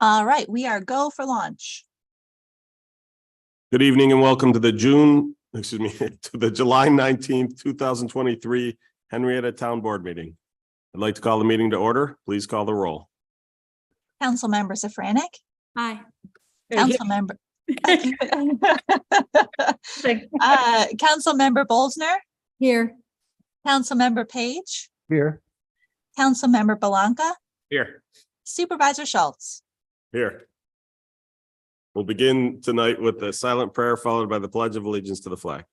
All right, we are go for launch. Good evening and welcome to the to the July 19th, 2023 Henrietta Town Board meeting. I'd like to call the meeting to order. Please call the roll. Councilmember Safranek, Aye. Councilmember. Councilmember Bolsner, Here. Councilmember Page, Here. Councilmember Belanca, Here. Supervisor Schultz. Here. We'll begin tonight with the silent prayer followed by the Pledge of Allegiance to the flag.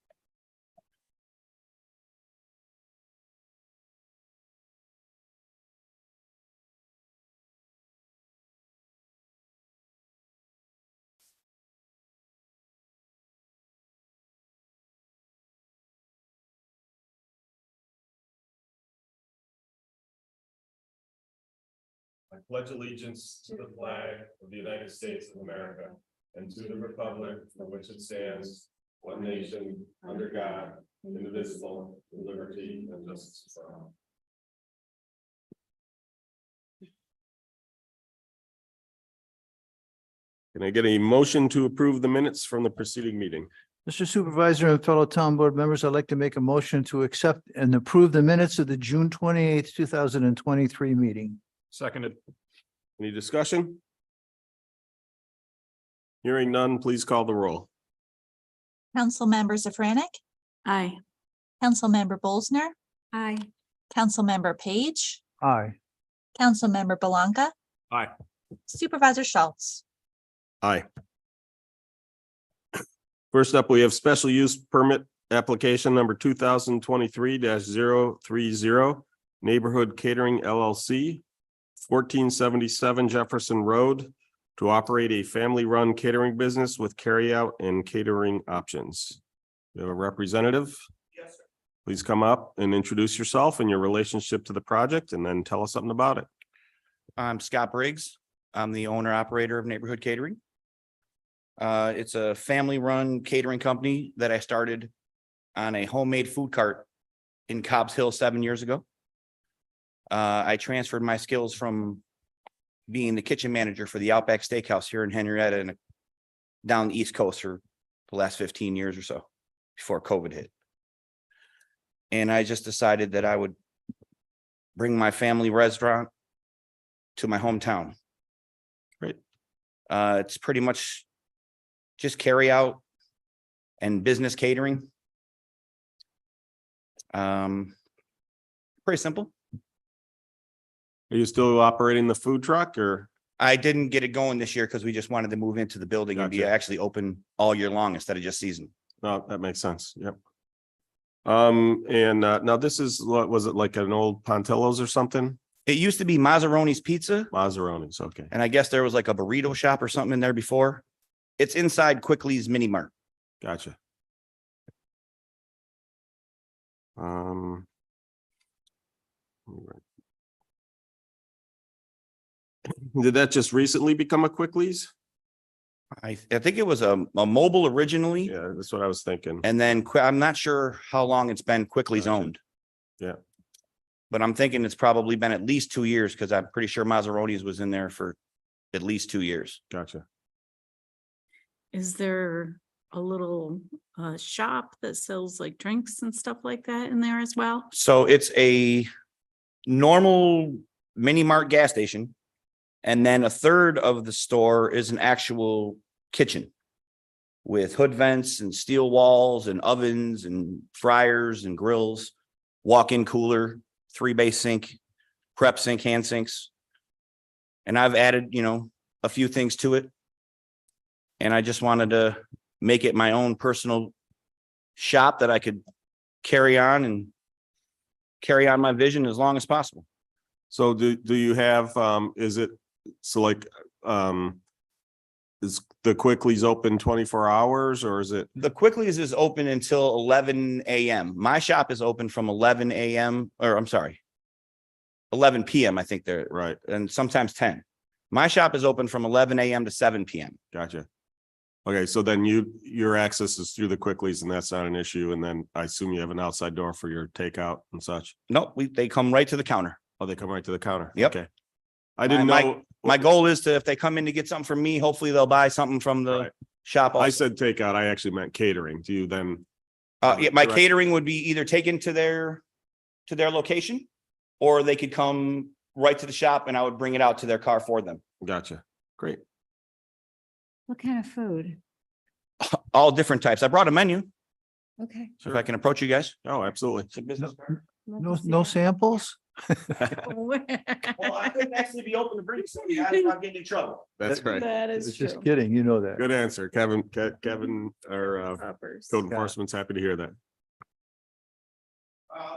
I pledge allegiance to the flag of the United States of America and to the republic for which it stands, one nation, under God, indivisible, with liberty and justice for all. Can I get a motion to approve the minutes from the preceding meeting? Mr. Supervisor and fellow town board members, I'd like to make a motion to accept and approve the minutes of the June 28th, 2023 meeting. Seconded. Any discussion? Hearing none, please call the roll. Councilmember Safranek, Aye. Councilmember Bolsner, Aye. Councilmember Page, Aye. Councilmember Belanca, Aye. Supervisor Schultz. Aye. First up, we have special use permit application number 2023-030, Neighborhood Catering LLC, 1477 Jefferson Road, to operate a family-run catering business with carryout and catering options. You have a representative? Yes, sir. Please come up and introduce yourself and your relationship to the project, and then tell us something about it. I'm Scott Briggs. I'm the owner operator of Neighborhood Catering. It's a family-run catering company that I started on a homemade food cart in Cobb's Hill 7 years ago. I transferred my skills from being the kitchen manager for the Outback Steakhouse here in Henrietta and down the East Coast for the last 15 years or so before COVID hit. And I just decided that I would bring my family restaurant to my hometown. Great. It's pretty much just carry out and business catering. Pretty simple. Are you still operating the food truck or? I didn't get it going this year because we just wanted to move into the building and be Gotcha. actually open all year long instead of just season. No, that makes sense. Yep. Now this is, what was it, like an old Pontillo's or something? It used to be Mazzaroni's Pizza, Mazzaroni's, okay. and I guess there was like a burrito shop or something in there before. It's inside Quickly's Mini Mart. Gotcha. Did that just recently become a Quickly's? I think it was a mobile originally, Yeah, that's what I was thinking. and then I'm not sure how long it's been Quickly's Gotcha. owned. Yeah. But I'm thinking it's probably been at least 2 years because I'm pretty sure Mazzaroni's was in there for at least 2 years. Gotcha. Is there a little shop that sells like drinks and stuff like that in there as well? So it's a normal mini mart gas station. And then a third of the store is an actual kitchen with hood vents and steel walls and ovens and fryers and grills, walk-in cooler, 3-bay sink, prep sink, hand sinks. And I've added, a few things to it. And I just wanted to make it my own personal shop that I could carry on my vision as long as possible. So do you have, is it, so like, is the Quickly's open 24 hours or is it? The Quickly's is open until 11 a.m. My shop is open from 11 a.m. or I'm sorry, 11 p.m. I think they're Right. and sometimes 10. My shop is open from 11 a.m. to 7 p.m. Gotcha. Okay, so then your access is through the Quicklies and that's not an issue. And then I assume you have an outside door for your takeout and such. Nope, they come right to the counter. Oh, they come right to the counter? Yep. Okay. I didn't My- know. My goal is to, if they come in to get something from me, hopefully they'll buy something from the Right. shop. I Also. said takeout. I actually meant catering. Do you then? Yeah, my Direct- catering would be either taken to their location, or they could come right to the shop and I would bring it out to their car for them. Gotcha. Great. What kind of food? All different types. I brought a menu, Okay. if I can approach you guys. Oh, absolutely. It's a business card. No samples? Well, I couldn't actually be open to bring something. I'm getting in trouble. That's right. That is Just true. kidding, you know that. Good answer, Kevin. Kevin, or Poppers. code enforcement's happy to hear that.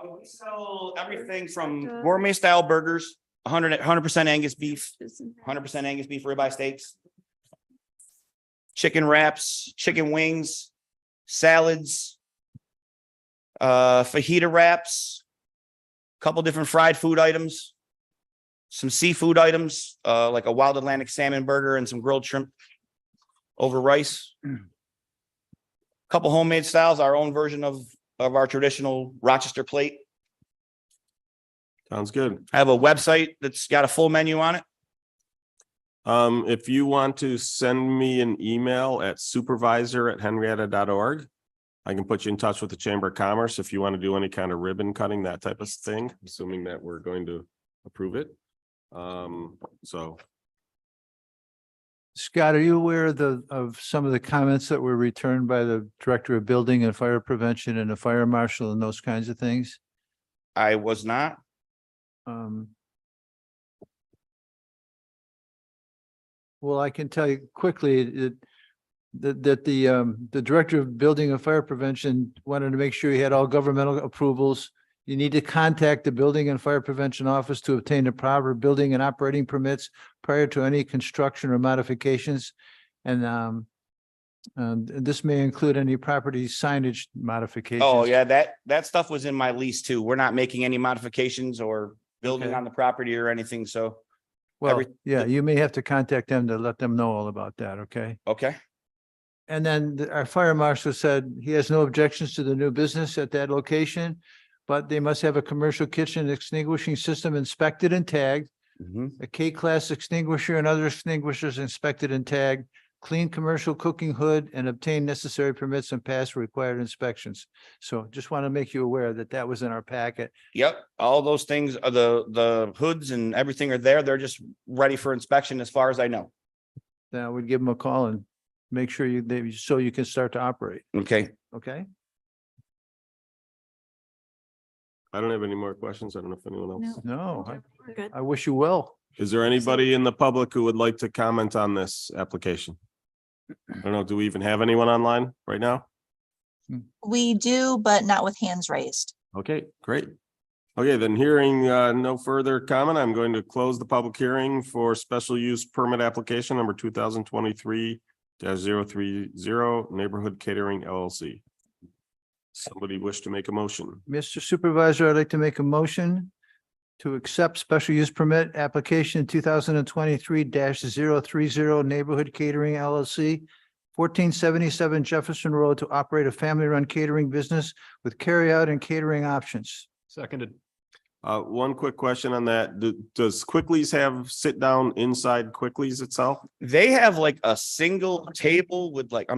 We sell everything from gourmet style burgers, 100% Angus beef, 100% Angus beef ribeye steaks, chicken wraps, chicken wings, salads, fajita wraps, couple different fried food items, some seafood items, like a wild Atlantic salmon burger and some grilled shrimp over rice. Couple homemade styles, our own version of our traditional Rochester plate. Sounds good. I have a website that's got a full menu on it. If you want to send me an email at supervisor@henrietta.org, I can put you in touch with the Chamber of Commerce if you want to do any kind of ribbon cutting, that type of thing, assuming that we're going to approve it. So Scott, are you aware of some of the comments that were returned by the Director of Building and Fire Prevention and the Fire Marshal and those kinds of things? I was not. Well, I can tell you quickly that the Director of Building and Fire Prevention wanted to make sure he had all governmental approvals. You need to contact the Building and Fire Prevention Office to obtain the proper building and operating permits prior to any construction or modifications. And this may include any property signage modifications. Oh, yeah, that stuff was in my lease too. We're not making any modifications or building Okay. on the property or anything, so, Well, every- yeah, you may have to contact them to let them know all about that, okay? okay. And then our fire marshal said he has no objections to the new business at that location, but they must have a commercial kitchen extinguishing system inspected and tagged, Mhm. a K-class extinguisher and other extinguishers inspected and tagged, clean commercial cooking hood, and obtain necessary permits and pass required inspections. So just want to make you aware that that was in our packet. Yep, all those things, the hoods and everything are there. They're just ready for inspection as far as I know. Then I would give them a call and make sure so you can start to operate, Okay, okay? I don't have any more questions. I don't know if anyone else. No, We're good. I wish you well. Is there anybody in the public who would like to comment on this application? I don't know. Do we even have anyone online right now? We do, but not with hands raised. Okay, great. Okay, then hearing no further comment, I'm going to close the public hearing for special use permit application number 2023-030 Neighborhood Catering LLC. Somebody wish to make a motion? Mr. Supervisor, I'd like to make a motion to accept special use permit application 2023-030 Neighborhood Catering LLC, 1477 Jefferson Road, to operate a family-run catering business with carryout and catering options. Seconded. One quick question on that. Does Quicklies have sit down inside Quicklies itself? they have like a single table with like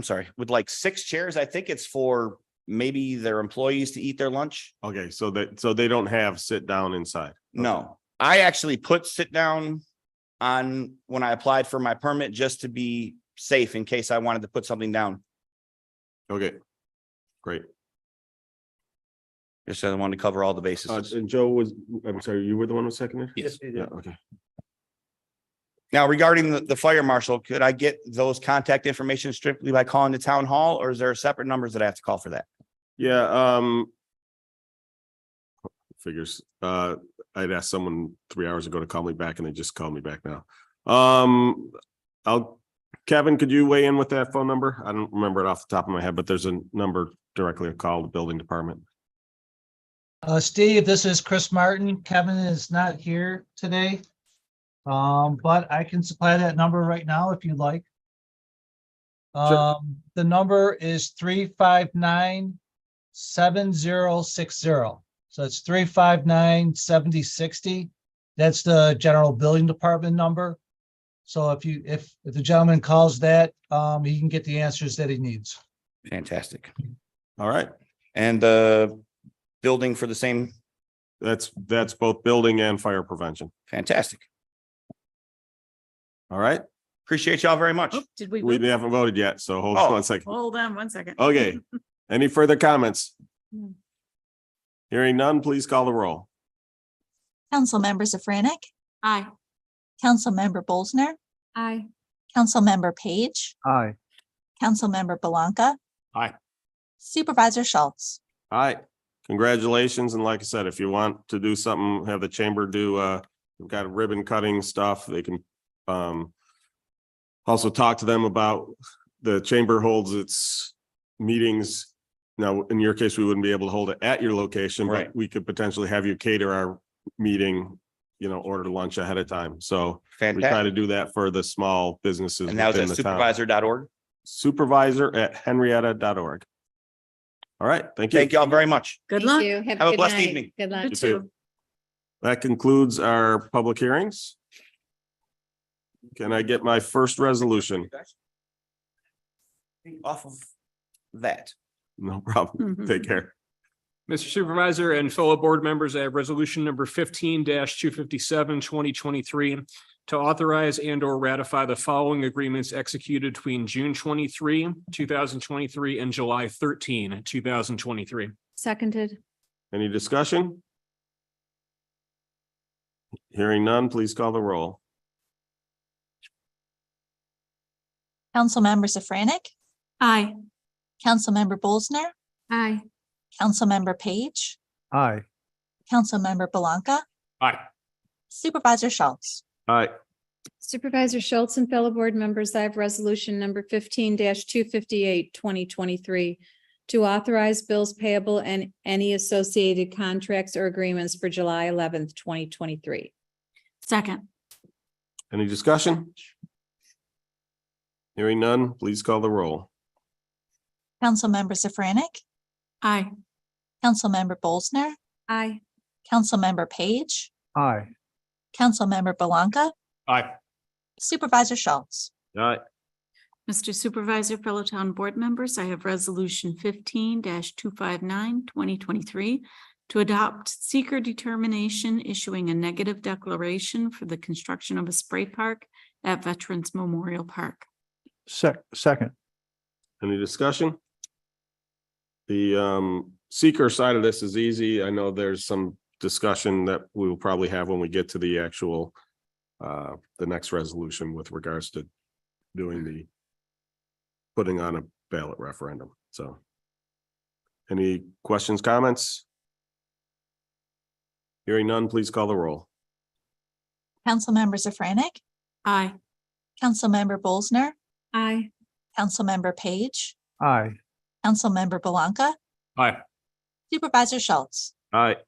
6 chairs. I think it's for maybe their employees to eat their lunch. Okay, so they don't have sit down inside. No, I actually put sit down on when I applied for my permit just to be safe in case I wanted to put something down. Okay, great. Just I wanted to cover all the bases. And Joe I'm sorry, you were the one who seconded? Yes. Yeah, okay. Now regarding the fire marshal, could I get those contact information strictly by calling the town hall, or is there separate numbers that I have to call for that? Yeah, figures, I'd asked someone 3 hours ago to call me back and they just called me back now. Kevin, could you weigh in with that phone number? I don't remember it off the top of my head, but there's a number directly to call the building department. Steve, this is Chris Martin. Kevin is not here today. But I can supply that number right now if you'd like. The number is 359-7060. So it's 359-7060. That's the general building department number. So if the gentleman calls that, he can get the answers that he needs. Fantastic. All right. And the building for the same, That's both building and fire prevention. fantastic. All right. Appreciate y'all very much. Oh, did we? We vote? haven't voted yet, so hold Oh. on 1 second. Hold on 1 second. Okay. Any further comments? Hmm. Hearing none, please call the roll. Councilmember Safranik, Aye. Councilmember Bolsner, Aye. Councilmember Page, Aye. Councilmember Belanca. Aye. Supervisor Schultz. All right. Congratulations. And like I said, if you want to do something, have the chamber do, we've got ribbon cutting stuff. They can also talk to them about the chamber holds its meetings. Now, in your case, we wouldn't be able to hold it at your location, but Right. we could potentially have you cater our meeting, order lunch ahead of time. So we try Fantastic. to do that for the small businesses And that was within at the town. supervisor.org. Supervisor@henrietta.org. All right. Thank you. Thank y'all very much. Good Thank luck. you. Have a good blessed night. evening. Good luck. You You too. too. That concludes our public hearings. Can I get my first resolution? Off of that. No problem. Mhm. Take care. Mr. Supervisor and fellow board members, I have resolution number 15-257, 2023 to authorize and or ratify the following agreements executed between June 23, 2023 and July 13, 2023. Seconded. Any discussion? Hearing none, please call the roll. Councilmember Safranik, Aye. Councilmember Bolsner, Aye. Councilmember Page, Aye. Councilmember Belanca, Aye. Supervisor Schultz. All right. Supervisor Schultz and fellow board members, I have resolution number 15-258, 2023 to authorize bills payable and any associated contracts or agreements for July 11th, 2023. Second. Any discussion? Hearing none, please call the roll. Councilmember Safranik, Aye. Councilmember Bolsner, Aye. Councilmember Page, Aye. Councilmember Belanca, Aye. Supervisor Schultz. All right. Mr. Supervisor, fellow town board members, I have resolution 15-259, 2023 to adopt seeker determination issuing a negative declaration for the construction of a spray park at Veterans Memorial Park. Second. Any discussion? The seeker side of this is easy. I know there's some discussion that we will probably have when we get to the actual the next resolution with regards to doing putting on a ballot referendum. So any questions, comments? Hearing none, please call the roll. Councilmember Safranik, Aye. Councilmember Bolsner, Aye. Councilmember Page, Aye. Councilmember Belanca, Aye. Supervisor Schultz. All right.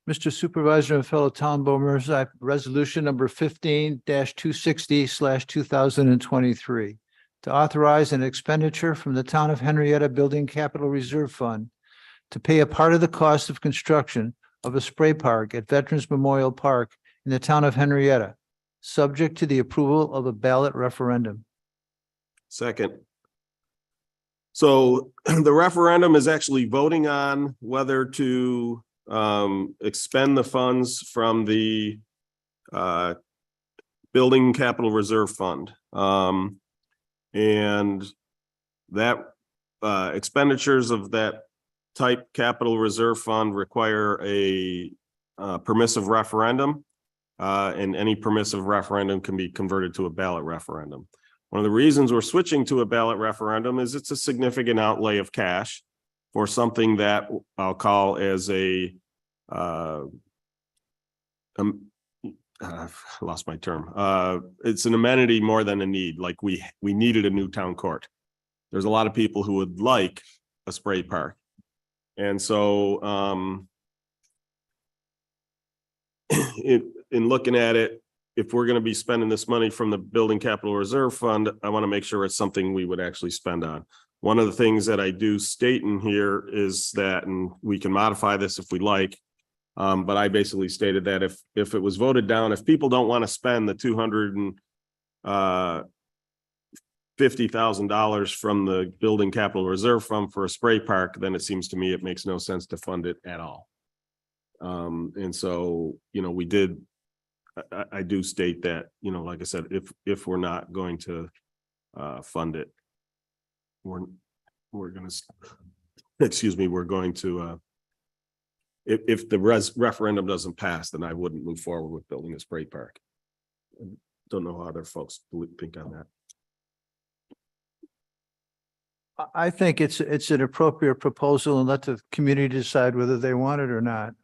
Mr. Supervisor and fellow town board members, I have resolution number 15-260/2023 to authorize an expenditure from the town of Henrietta Building Capital Reserve Fund to pay a part of the cost of construction of a spray park at Veterans Memorial Park in the town of Henrietta, subject to the approval of a ballot referendum. Second. So the referendum is actually voting on whether to expend the funds from the Building Capital Reserve Fund. And that expenditures of that type capital reserve fund require a permissive referendum. And any permissive referendum can be converted to a ballot referendum. One of the reasons we're switching to a ballot referendum is it's a significant outlay of cash for something that I'll call as a I've lost my term. It's an amenity more than a need. Like we needed a new town court. There's a lot of people who would like a spray park. And so in looking at it, if we're gonna be spending this money from the Building Capital Reserve Fund, I want to make sure it's something we would actually spend on. One of the things that I do state in here is that, and we can modify this if we like. But I basically stated that if it was voted down, if people don't want to spend the $250,000 from the Building Capital Reserve Fund for a spray park, then it seems to me it makes no sense to fund it at all. And so, we did, I do state that, like I said, if we're not going to fund it, we're gonna, excuse me, we're going to, if the referendum doesn't pass, then I wouldn't move forward with building a spray park. Don't know how other folks think on that. I think it's an appropriate proposal, and let the community decide whether they want it or not.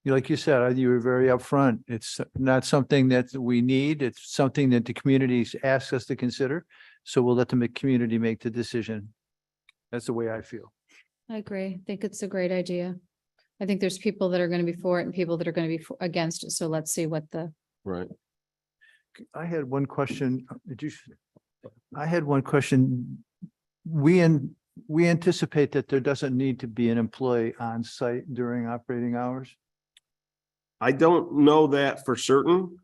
Like you said, you were very upfront. It's not something that we need. It's something that the communities ask us to consider. So we'll let the community make the decision. That's the way I feel. I agree. I think it's a great idea. I think there's people that are going to be for it and people that are going to be against it. So let's see what the. Right. I had one question. I had one question. We anticipate that there doesn't need to be an employee on site during operating hours. I don't know that for certain.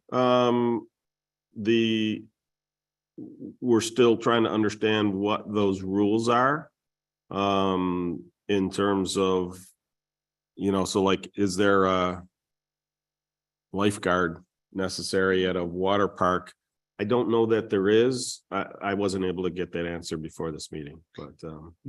We're still trying to understand what those rules are. In terms of, so like, is there a lifeguard necessary at a water park? I don't know that there is. I wasn't able to get that answer before this meeting, but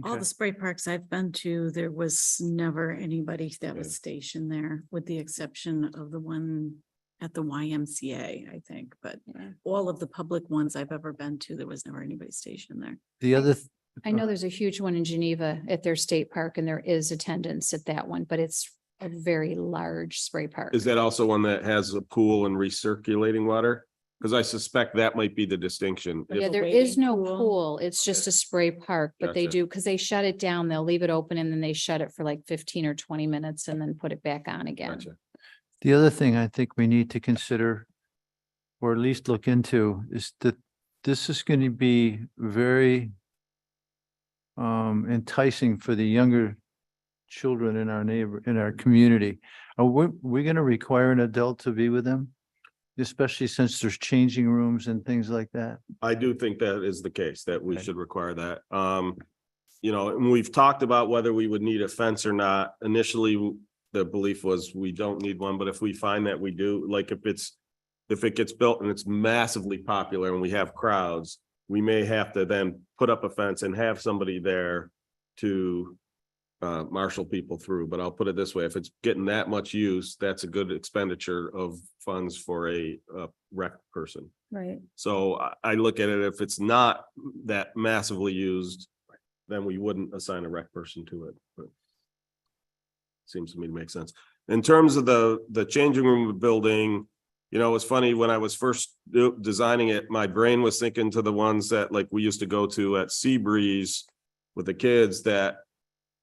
All the spray parks I've been to, there was never anybody that Yeah. was stationed there, with the exception of the one at the YMCA, I think, but all of the public ones I've ever been to, there was never anybody stationed there. The other, I know there's a huge one in Geneva at their state park and there is attendance at that one, but it's a very large spray park. is that also one that has a pool and recirculating water? Because I suspect that might be the distinction. Yeah, If- there waiting is no pool. pool. It's just a spray park, but they Gotcha. do, because they shut it down. They'll leave it open and then they shut it for like 15 or 20 minutes and then put it back on again. Gotcha. the other thing I think we need to consider, or at least look into, is that this is going to be very enticing for the younger children in our community. Are we going to require an adult to be with them? Especially since there's changing rooms and things like that. I do think that is the case, that we Okay. should require that. And we've talked about whether we would need a fence or not. Initially, the belief was we don't need one, but if we find that we do, like if it gets built and it's massively popular and we have crowds, we may have to then put up a fence and have somebody there to marshal people through. But I'll put it this way, if it's getting that much use, that's a good expenditure of funds for a rec person. Right. So I look at it, if it's not that massively used, then we wouldn't assign a rec person to it, but seems to me to make sense. In terms of the changing room of the building, it's funny, when I was first designing it, my brain was thinking to the ones that like we used to go to at Seabreeze with the kids, that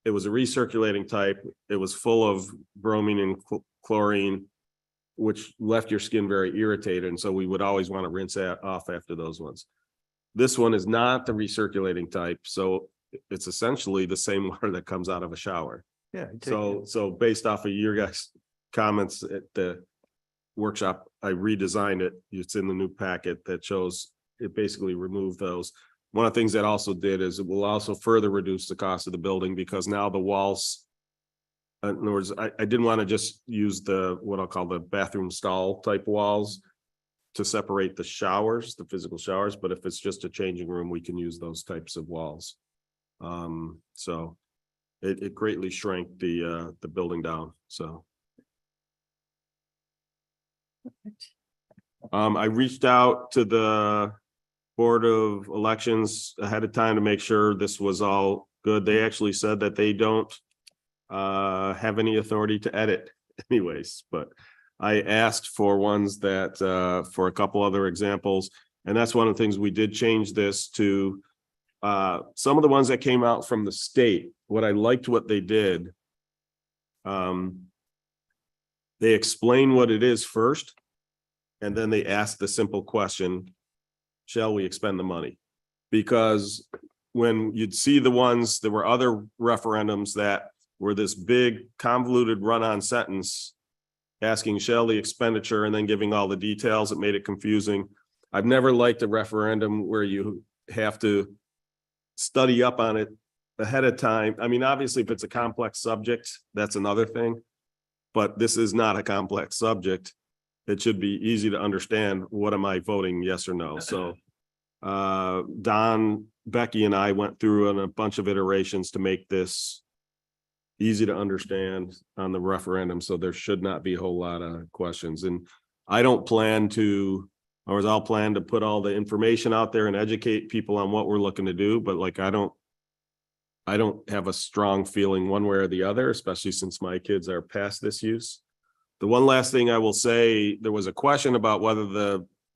it was a recirculating type. It was full of bromine and chlorine, which left your skin very irritated. And so we would always want to rinse that off after those ones. This one is not the recirculating type. So it's essentially the same water that comes out of a shower. Yeah. So based off of your guys' comments at the workshop, I redesigned it. It's in the new packet that shows it basically removed those. One of the things that also did is it will also further reduce the cost of the building, because now the walls, in other words, I didn't want to just use what I'll call the bathroom stall type walls to separate the showers, the physical showers, but if it's just a changing room, we can use those types of walls. So it greatly shrank the building down, so. I reached out to the Board of Elections ahead of time to make sure this was all good. They actually said that they don't have any authority to edit anyways, but I asked for ones that for a couple other examples, and that's one of the things we did change this to. Some of the ones that came out from the state, what I liked what they did. They explain what it is first, And then they asked the simple question, shall we expend the money? Because when you'd see the ones, there were other referendums that were this big convoluted run-on sentence asking shall the expenditure and then giving all the details. It made it confusing. I've never liked a referendum where you have to study up on it ahead of time. I mean, obviously, if it's a complex subject, that's another thing. But this is not a complex subject. It should be easy to understand. What am I voting, yes or no? So Don, Becky and I went through a bunch of iterations to make this easy to understand on the referendum. So there should not be a whole lot of questions. And I don't plan to, or I'll plan to put all the information out there and educate people on what we're looking to do. But like, I don't have a strong feeling one way or the other, especially since my kids are past this use. The one last thing I will say, there was a question about whether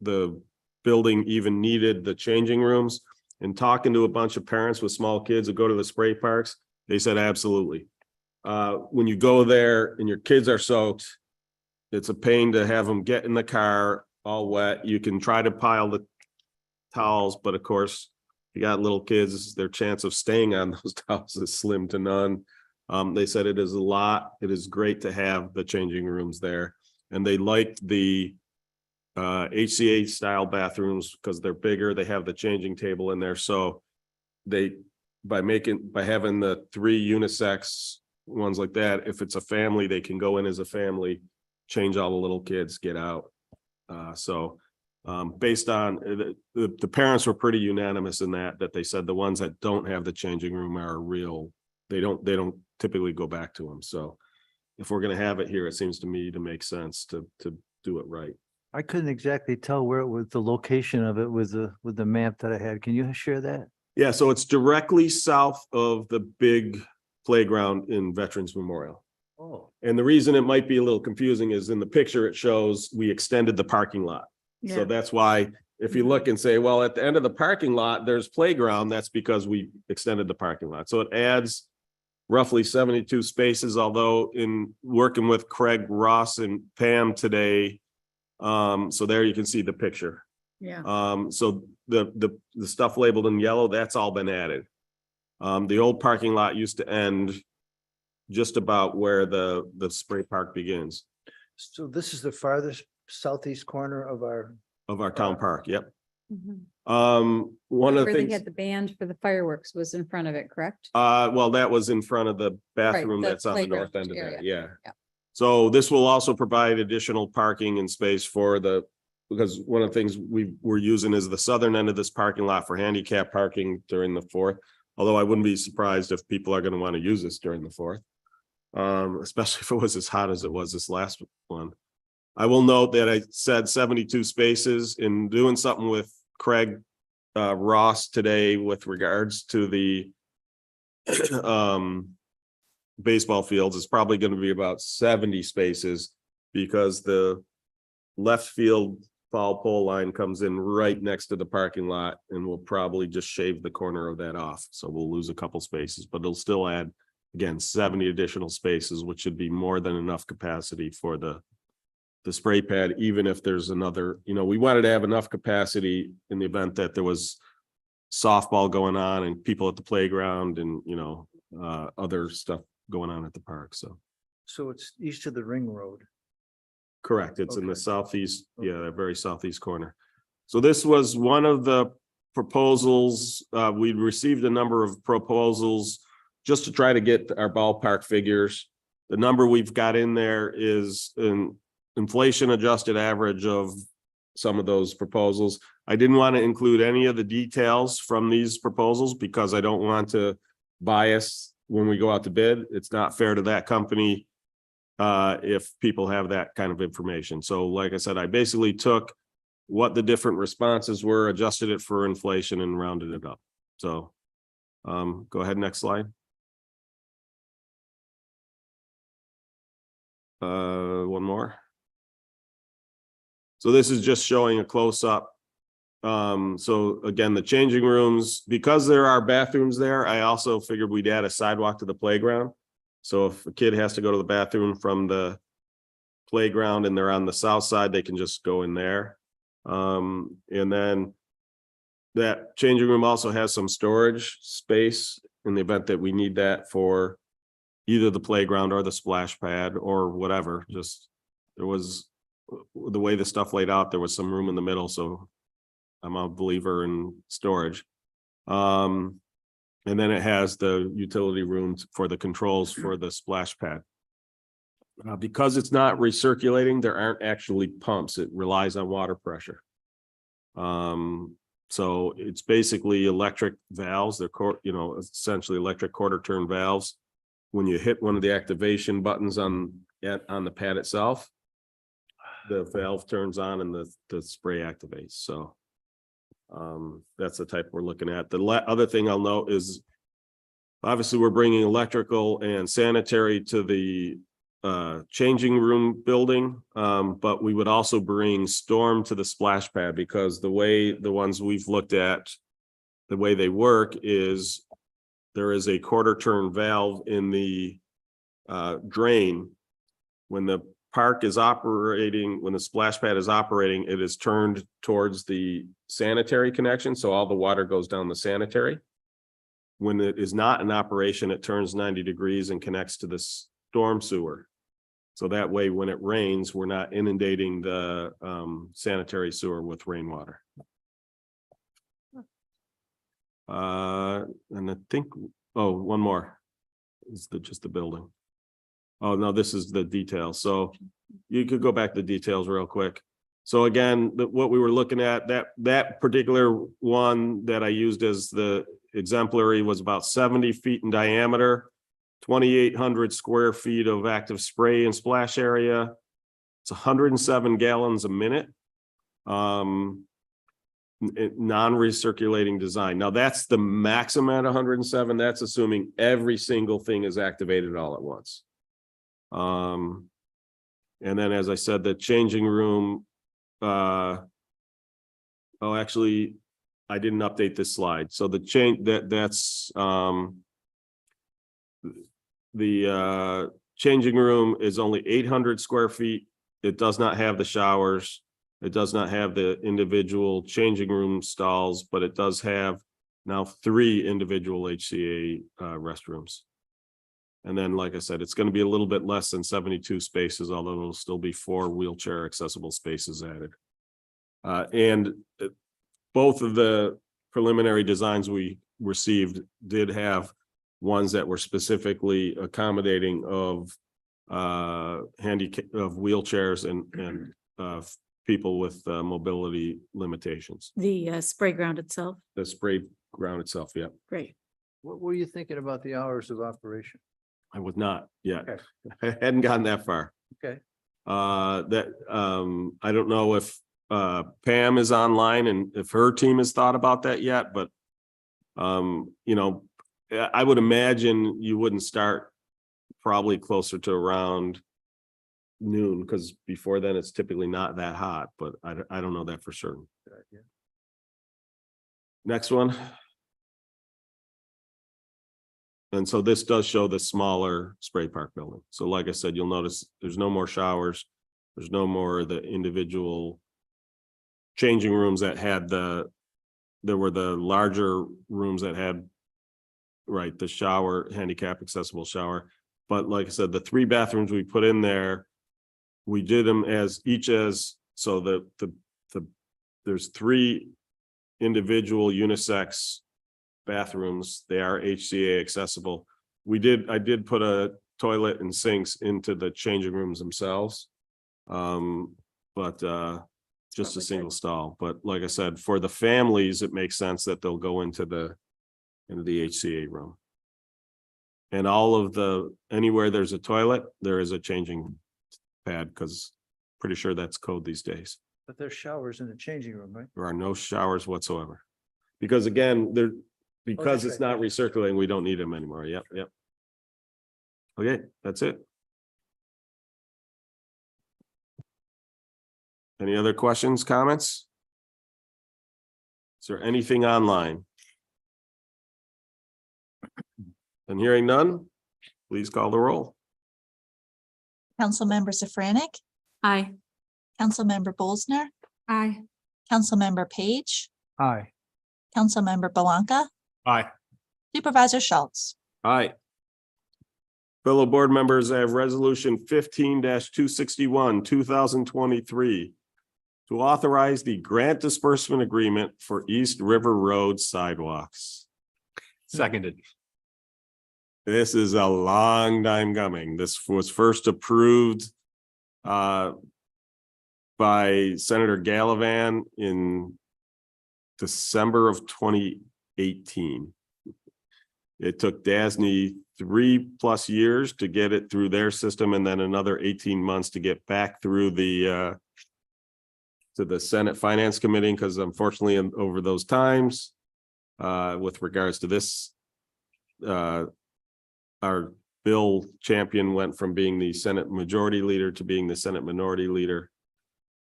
the building even needed the changing rooms. And talking to a bunch of parents with small kids who go to the spray parks, they said absolutely. When you go there and your kids are soaked, it's a pain to have them get in the car all wet. You can try to pile the towels, but of course, you got little kids, their chance of staying on those towels is slim to none. They said it is a lot. It is great to have the changing rooms there. And they liked the HCA style bathrooms because they're bigger. They have the changing table in there. So they, by having the 3 unisex ones like that, if it's a family, they can go in as a family, change all the little kids, get out. Based on the parents were pretty unanimous in that they said the ones that don't have the changing room are real. They don't typically go back to them. So if we're going to have it here, it seems to me to make sense to do it right. I couldn't exactly tell where it was, the location of it with the map that I had. Can you share that? Yeah, so it's directly south of the big playground in Veterans Memorial. Oh. And the reason it might be a little confusing is in the picture, it shows we extended the parking lot. So that's why if you look and say, well, at the end of the parking lot, there's playground, that's because we extended the parking lot. So it adds roughly 72 spaces, although in working with Craig Ross and Pam today, so there you can see the picture. Yeah. So the stuff labeled in yellow, that's all been added. The old parking lot used to end just about where the spray park begins. So this is the farthest southeast corner of our Town park. Yep. Mhm. One of the Where they things, had the band for the fireworks was in front of it, correct? well, that was in front of the bathroom the that's on the north playground end of area. that. Yeah. Yeah. So this will also provide additional parking and space for because one of the things we're using is the southern end of this parking lot for handicap parking during the 4th. Although I wouldn't be surprised if people are going to want to use this during the 4th. Especially if it was as hot as it was this last one. I will note that I said 72 spaces. In doing something with Craig Ross today with regards to the baseball fields. It's probably going to be about 70 spaces because the left field foul pole line comes in right next to the parking lot, and we'll probably just shave the corner of that off. So we'll lose a couple spaces, but it'll still add, again, 70 additional spaces, which should be more than enough capacity for the spray pad, even if there's another, we wanted to have enough capacity in the event that there was softball going on and people at the playground and, other stuff going on at the park. So it's east of the Ring Road. correct. It's in the Okay. southeast, Okay. the very southeast corner. So this was one of the proposals. We received a number of proposals just to try to get our ballpark figures. The number we've got in there is an inflation adjusted average of some of those proposals. I didn't want to include any of the details from these proposals because I don't want to bias when we go out to bid. It's not fair to that company if people have that kind of information. So like I said, I basically took what the different responses were, adjusted it for inflation and rounded it up. So go ahead, next slide. One more. So this is just showing a close-up. So again, the changing rooms, because there are bathrooms there, I also figured we'd add a sidewalk to the playground. So if a kid has to go to the bathroom from the playground and they're on the south side, they can just go in there. And then that changing room also has some storage space in the event that we need that for either the playground or the splash pad or whatever. Just there was the way the stuff laid out, there was some room in the middle, so I'm a believer in storage. And then it has the utility rooms for the controls for the splash pad. Because it's not recirculating, there aren't actually pumps. It relies on water pressure. So it's basically electric valves. They're essentially electric quarter turn valves. When you hit one of the activation buttons on the pad itself, the valve turns on and the spray activates. So that's the type we're looking at. The other thing I'll note is obviously we're bringing electrical and sanitary to the changing room building, but we would also bring storm to the splash pad, because the way the ones we've looked at, the way they work is there is a quarter turn valve in the drain. When the park is operating, when the splash pad is operating, it is turned towards the sanitary connection, so all the water goes down the sanitary. When it is not in operation, it turns 90 degrees and connects to the storm sewer. So that way, when it rains, we're not inundating the sanitary sewer with rainwater. And I think, one more is just the building. Oh, no, this is the details. So you could go back to the details real quick. So again, what we were looking at, that particular one that I used as the exemplary was about 70 feet in diameter, 2,800 square feet of active spray and splash area. It's 107 gallons a minute. Non-recirculating design. Now that's the maximum at 107. That's assuming every single thing is activated all at once. And then, as I said, the changing room. Actually, I didn't update this slide. So the changing room is only 800 square feet. It does not have the showers. It does not have the individual changing room stalls, but it does have now 3 individual HCA restrooms. And then, like I said, it's going to be a little bit less than 72 spaces, although it'll still be 4 wheelchair accessible spaces added. And both of the preliminary designs we received did have ones that were specifically accommodating of wheelchairs and people with mobility limitations. The spray ground itself. The spray ground itself, yeah. Great. What were you thinking about the hours of operation? I was not yet. Okay. I hadn't gotten that far. Okay. I don't know if Pam is online and if her team has thought about that yet, but I would imagine you wouldn't start probably closer to around noon, because before then it's typically not that hot, but I don't know that for certain. Next one. And so this does show the smaller spray park building. So like I said, you'll notice there's no more showers. There's no more of the individual changing rooms that had there were the larger rooms that had, right, the shower, handicap accessible shower. But like I said, the 3 bathrooms we put in there, we did them so there's 3 individual unisex bathrooms. They are HCA accessible. I did put a toilet and sinks into the changing rooms themselves. But just a single stall. But like I said, for the families, it makes sense that they'll go into the HCA room. And anywhere there's a toilet, there is a changing pad, because pretty sure that's code these days. But there's showers in the changing room, right? There are no showers whatsoever. Because again, because it's not recirculating, we don't need them anymore. Yep. Okay, that's it. Any other questions, comments? Is there anything online? And hearing none, please call the roll. Councilmember Safranik, Aye. Councilmember Bolsner, Aye. Councilmember Page, Aye. Councilmember Belanca, Aye. Supervisor Schultz. Aye. Fellow board members, I have resolution 15-261, 2023. To authorize the grant disbursement agreement for East River Road sidewalks. Seconded. This is a long time coming. This was first approved by Senator Gallivan in December of 2018. It took DASNY 3+ years to get it through their system and then another 18 months to get back through the to the Senate Finance Committee, because unfortunately over those times with regards to this our bill champion went from being the Senate Majority Leader to being the Senate Minority Leader.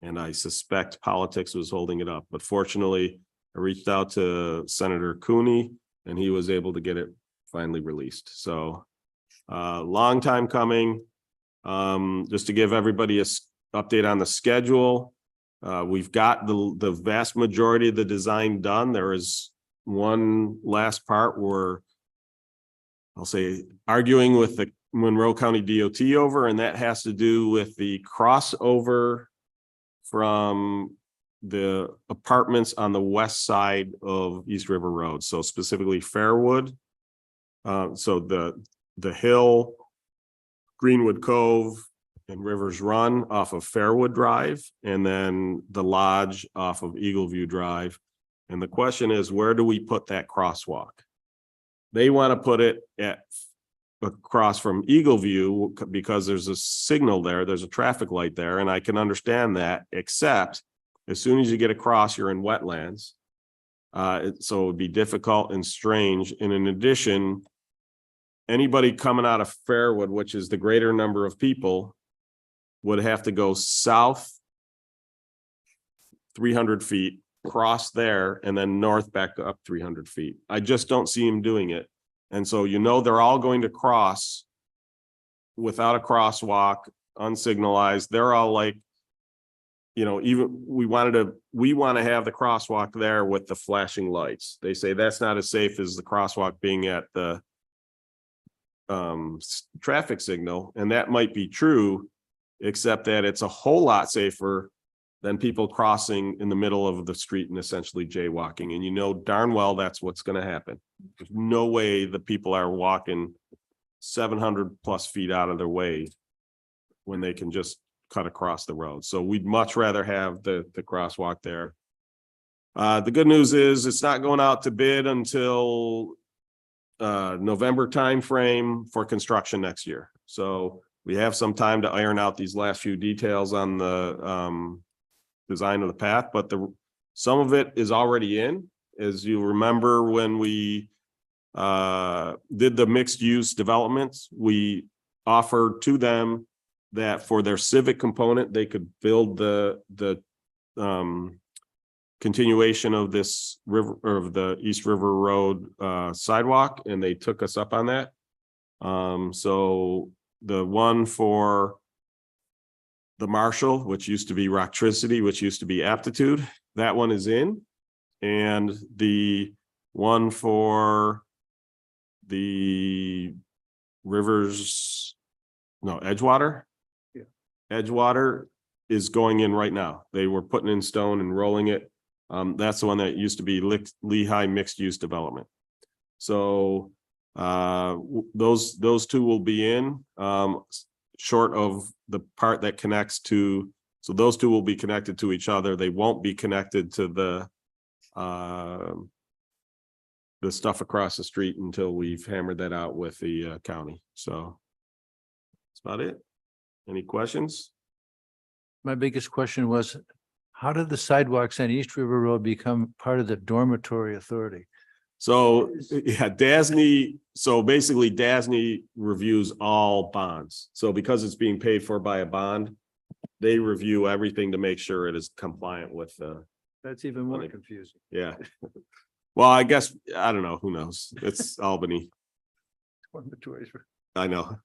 And I suspect politics was holding it up. But fortunately, I reached out to Senator Cooney and he was able to get it finally released. So long time coming. Just to give everybody a update on the schedule. We've got the vast majority of the design done. There is one last part where I'll say arguing with the Monroe County DOT over, and that has to do with the crossover from the apartments on the west side of East River Road. So specifically Fairwood. So the Hill, Greenwood Cove, and Rivers Run off of Fairwood Drive, and then the Lodge off of Eagle View Drive. And the question is, where do we put that crosswalk? They want to put it across from Eagle View because there's a signal there, there's a traffic light there, and I can understand that, except as soon as you get across, you're in wetlands. So it would be difficult and strange. And in addition, anybody coming out of Fairwood, which is the greater number of people, would have to go south 300 feet, cross there, and then north back up 300 feet. I just don't see him doing it. And so, they're all going to cross without a crosswalk, unsignalized. They're all like, even we want to have the crosswalk there with the flashing lights. They say that's not as safe as the crosswalk being at the traffic signal. And that might be true, except that it's a whole lot safer than people crossing in the middle of the street and essentially jaywalking. And darn well that's what's going to happen. There's no way the people are walking 700+ feet out of their way when they can just cut across the road. So we'd much rather have the crosswalk there. The good news is it's not going out to bid until November timeframe for construction next year. So we have some time to iron out these last few details on the design of the path, but some of it is already in. As you remember, when we did the mixed use developments, we offered to them that for their civic component, they could build the continuation of this river, or of the East River Road sidewalk, and they took us up on that. So the one for the Marshall, which used to be Rocktricity, which used to be Aptitude, that one is in. And the one for the Edgewater. Yeah. Edgewater is going in right now. They were putting in stone and rolling it. That's the one that used to be Lehigh Mixed Use Development. So those two will be in, short of the part that connects to, so those two will be connected to each other. They won't be connected to the stuff across the street until we've hammered that out with the county. So that's about it. Any questions? My biggest question was, how did the sidewalks on East River Road become part of the dormitory authority? So yeah, DASNY. So basically DASNY reviews all bonds. So because it's being paid for by a bond, they review everything to make sure it is compliant with That's even more confusing. yeah. Well, I guess, I don't know, who knows? It's Albany. Dormitories. I know.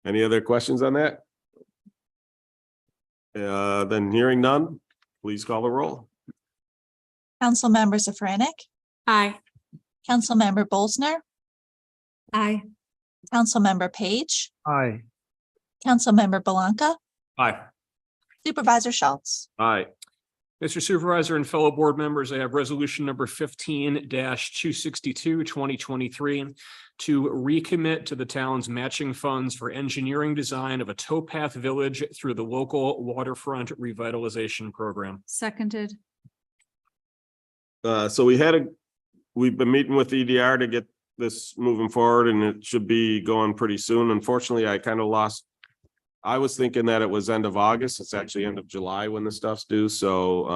Any other questions on that? Then hearing none, please call the roll. Councilmember Safranik, Aye. Councilmember Bolsner, Aye. Councilmember Page, Aye. Councilmember Belanca, Aye. Supervisor Schultz. Aye. Mr. Supervisor and fellow board members, I have resolution number 15-262, 2023 to recommit to the town's matching funds for engineering design of a towpath village through the local waterfront revitalization program. Seconded. So we've been meeting with EDR to get this moving forward, and it should be going pretty soon. Unfortunately, I was thinking that it was end of August. It's actually end of July when the stuff's due. So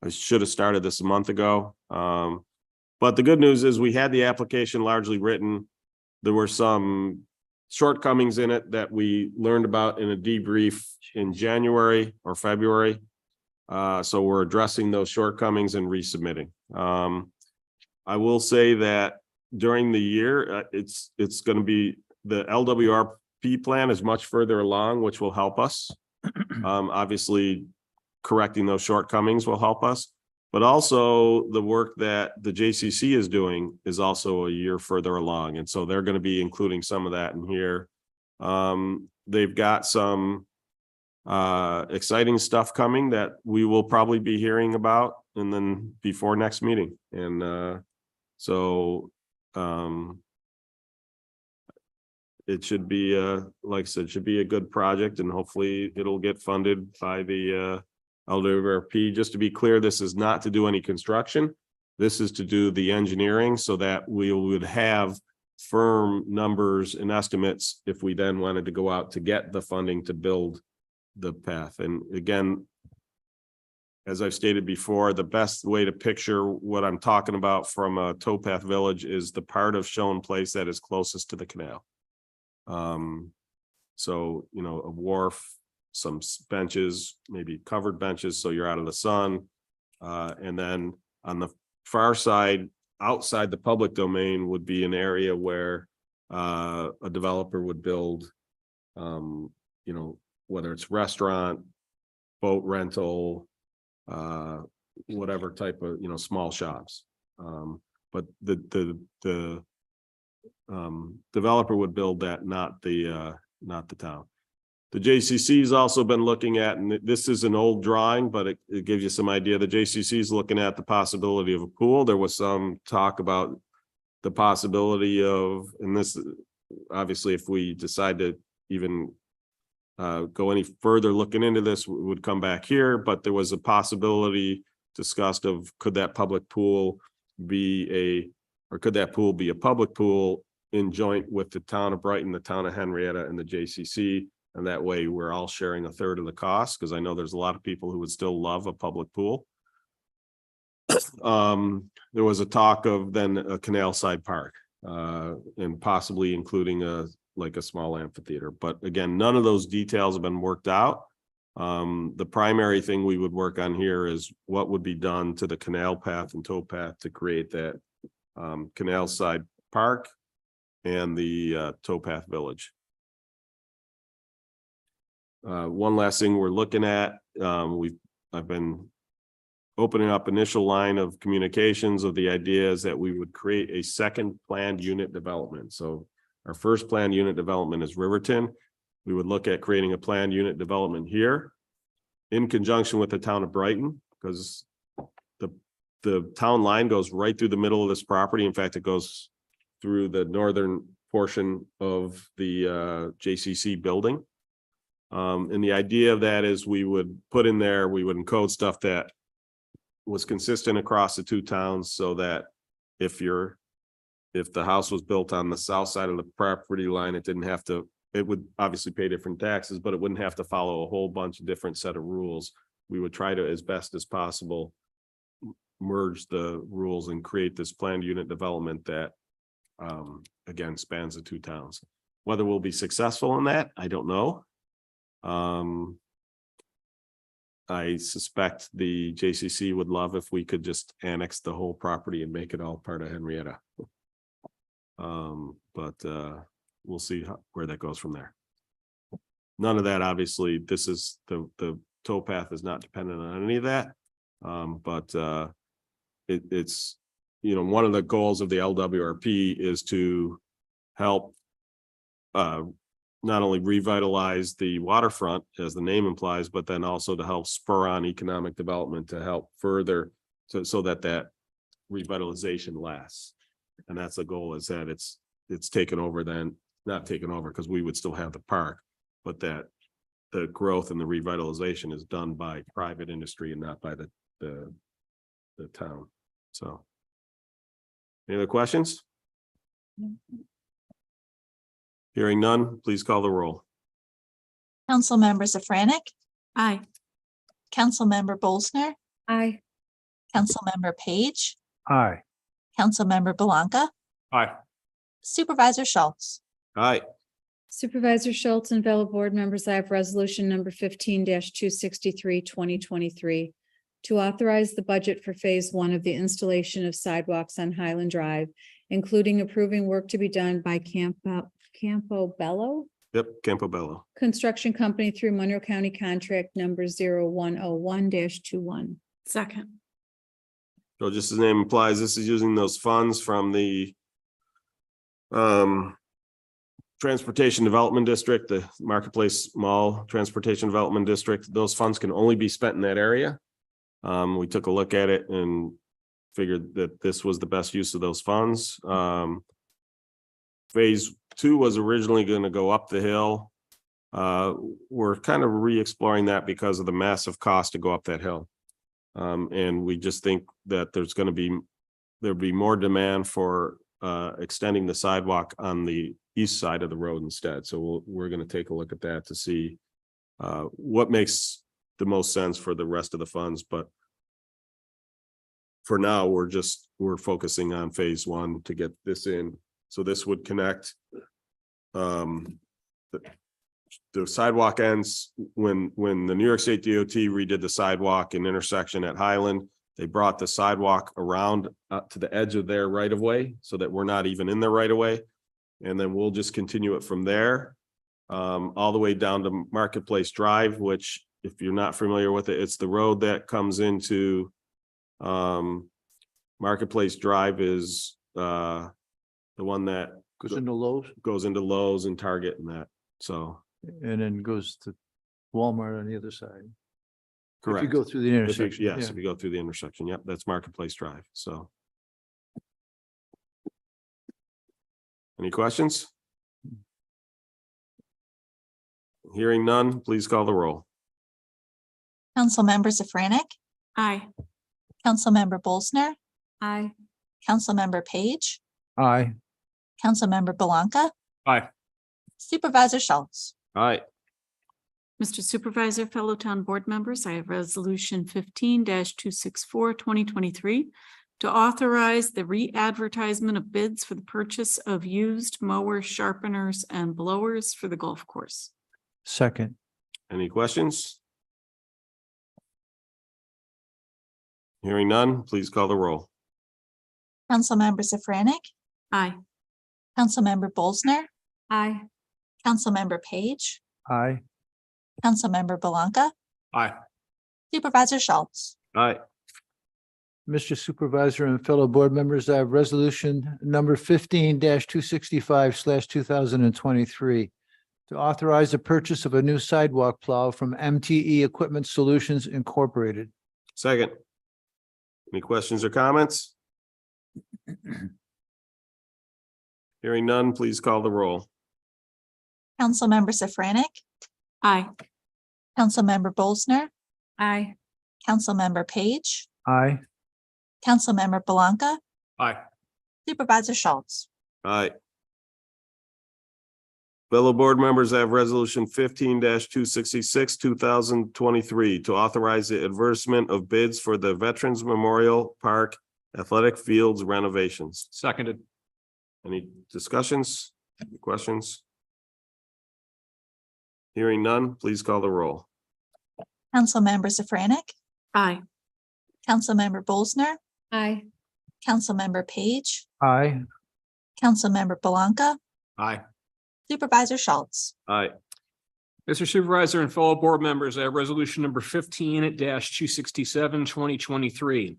I should have started this a month ago. But the good news is we had the application largely written. There were some shortcomings in it that we learned about in a debrief in January or February. So we're addressing those shortcomings and resubmitting. I will say that during the year, it's going to be the LWRP plan is much further along, which will help us. Obviously, correcting those shortcomings will help us, but also the work that the JCC is doing is also a year further along. And so they're going to be including some of that in here. They've got some exciting stuff coming that we will probably be hearing about and then before next meeting. And it should be, like I said, should be a good project, and hopefully it'll get funded by the LWRP. Just to be clear, this is not to do any construction. This is to do the engineering so that we would have firm numbers and estimates if we then wanted to go out to get the funding to build the path. And again, as I've stated before, the best way to picture what I'm talking about from a towpath village is the part of Schoen Place that is closest to the canal. So, you know, a wharf, some benches, maybe covered benches, so you're out of the sun. And then on the far side, outside the public domain, would be an area where a developer would build, you know, whether it's restaurant, boat rental, whatever type of, you know, small shops. But the developer would build that, not the town. The JCC has also been looking at, and this is an old drawing, but it gives you some idea. The JCC is looking at the possibility of a pool. There was some talk about the possibility of, and this obviously, if we decide to even go any further looking into this, we would come back here. But there was a possibility discussed of could that public pool be could that pool be a public pool in joint with the town of Brighton, the town of Henrietta, and the JCC. And that way we're all sharing a third of the cost, because I know there's a lot of people who would still love a public pool. There was a talk of then a canal side park, and possibly including a small amphitheater. But again, none of those details have been worked out. The primary thing we would work on here is what would be done to the canal path and towpath to create that canal side park and the towpath village. One last thing we're looking at, I've been opening up initial line of communications of the idea is that we would create a second planned unit development. So our first planned unit development is Riverton. We would look at creating a planned unit development here in conjunction with the town of Brighton, because the town line goes right through the middle of this property. In fact, it goes through the northern portion of the JCC building. And the idea of that is we would put in there, we would encode stuff that was consistent across the two towns, so that if the house was built on the south side of the property line, it would obviously pay different taxes, but it wouldn't have to follow a whole bunch of different set of rules. We would try to, as best as possible, merge the rules and create this planned unit development that again spans the two towns. Whether we'll be successful in that, I don't know. I suspect the JCC would love if we could just annex the whole property and make it all part of Henrietta. But we'll see where that goes from there. none of that, obviously, this is the towpath is not dependent on any of that. But it's, one of the goals of the LWRP is to help not only revitalize the waterfront, as the name implies, but then also to help spur on economic development to help further so that revitalization lasts. And that's the goal, is that it's taken over, then not taken over because we would still have the park, but that the growth and the revitalization is done by private industry and not by the town. So. Any other questions? Hearing none, please call the roll. Councilmember Safranik, Aye. Councilmember Bolsner, Aye. Councilmember Page, Aye. Councilmember Belanca, Aye. Supervisor Schultz. Aye. Supervisor Schultz and fellow board members, I have resolution number 15-263, 2023. To authorize the budget for phase 1 of the installation of sidewalks on Highland Drive, including approving work to be done by Campobello Yep, Campobello. Construction Company through Monroe County Contract number 0101-21. Second. So just as the name implies, this is using those funds from the Transportation Development District, the Marketplace Mall Transportation Development District. Those funds can only be spent in that area. We took a look at it and figured that this was the best use of those funds. Phase 2 was originally going to go up the hill. We're kind of re-exploring that because of the massive cost to go up that hill. And we just think that there'll be more demand for extending the sidewalk on the east side of the road instead. So we're going to take a look at that to see what makes the most sense for the rest of the funds. But for now, we're focusing on phase 1 to get this in. So this would connect the sidewalk ends when the New York State DOT redid the sidewalk and intersection at Highland. They brought the sidewalk around to the edge of their right of way so that we're not even in their right of way. And then we'll just continue it from there all the way down to Marketplace Drive, which, if you're not familiar with it, it's the road that comes into Marketplace Drive is the one that Goes into Lowe's goes into Lowe's and Target and that. So and then goes to Walmart on the other side. If correct. you go through the intersection. Yes, yeah. if you go through the intersection. Yep, that's Marketplace Drive. So. Any questions? Hearing none, please call the roll. Councilmember Safranik, Aye. Councilmember Bolsner, Aye. Councilmember Page, Aye. Councilmember Belanca, Aye. Supervisor Schultz. All right, Mr. Supervisor, fellow town board members, I have resolution 15-264, 2023 to authorize the re-advertisement of bids for the purchase of used mower sharpeners and blowers for the golf course. Second. any questions? Hearing none, please call the roll. Councilmember Safranik, Aye. Councilmember Bolsner, Aye. Councilmember Page, Aye. Councilmember Belanca, Aye. Supervisor Schultz. All right, Mr. Supervisor and fellow board members, I have resolution number 15-265/2023 to authorize the purchase of a new sidewalk plow from MTE Equipment Solutions Incorporated. second. Any questions or comments? Hearing none, please call the roll. Councilmember Safranik, Aye. Councilmember Bolsner, Aye. Councilmember Page, Aye. Councilmember Belanca, Aye. Supervisor Schultz. All right. Fellow board members, I have resolution 15-266, 2023 to authorize the advertisement of bids for the Veterans Memorial Park Athletic Fields renovations. Seconded. Any discussions, any questions? Hearing none, please call the roll. Councilmember Safranik, Aye. Councilmember Bolsner, Aye. Councilmember Page, Aye. Councilmember Belanca, Aye. Supervisor Schultz. All right. Mr. Supervisor and fellow board members, I have resolution number 15-267, 2023.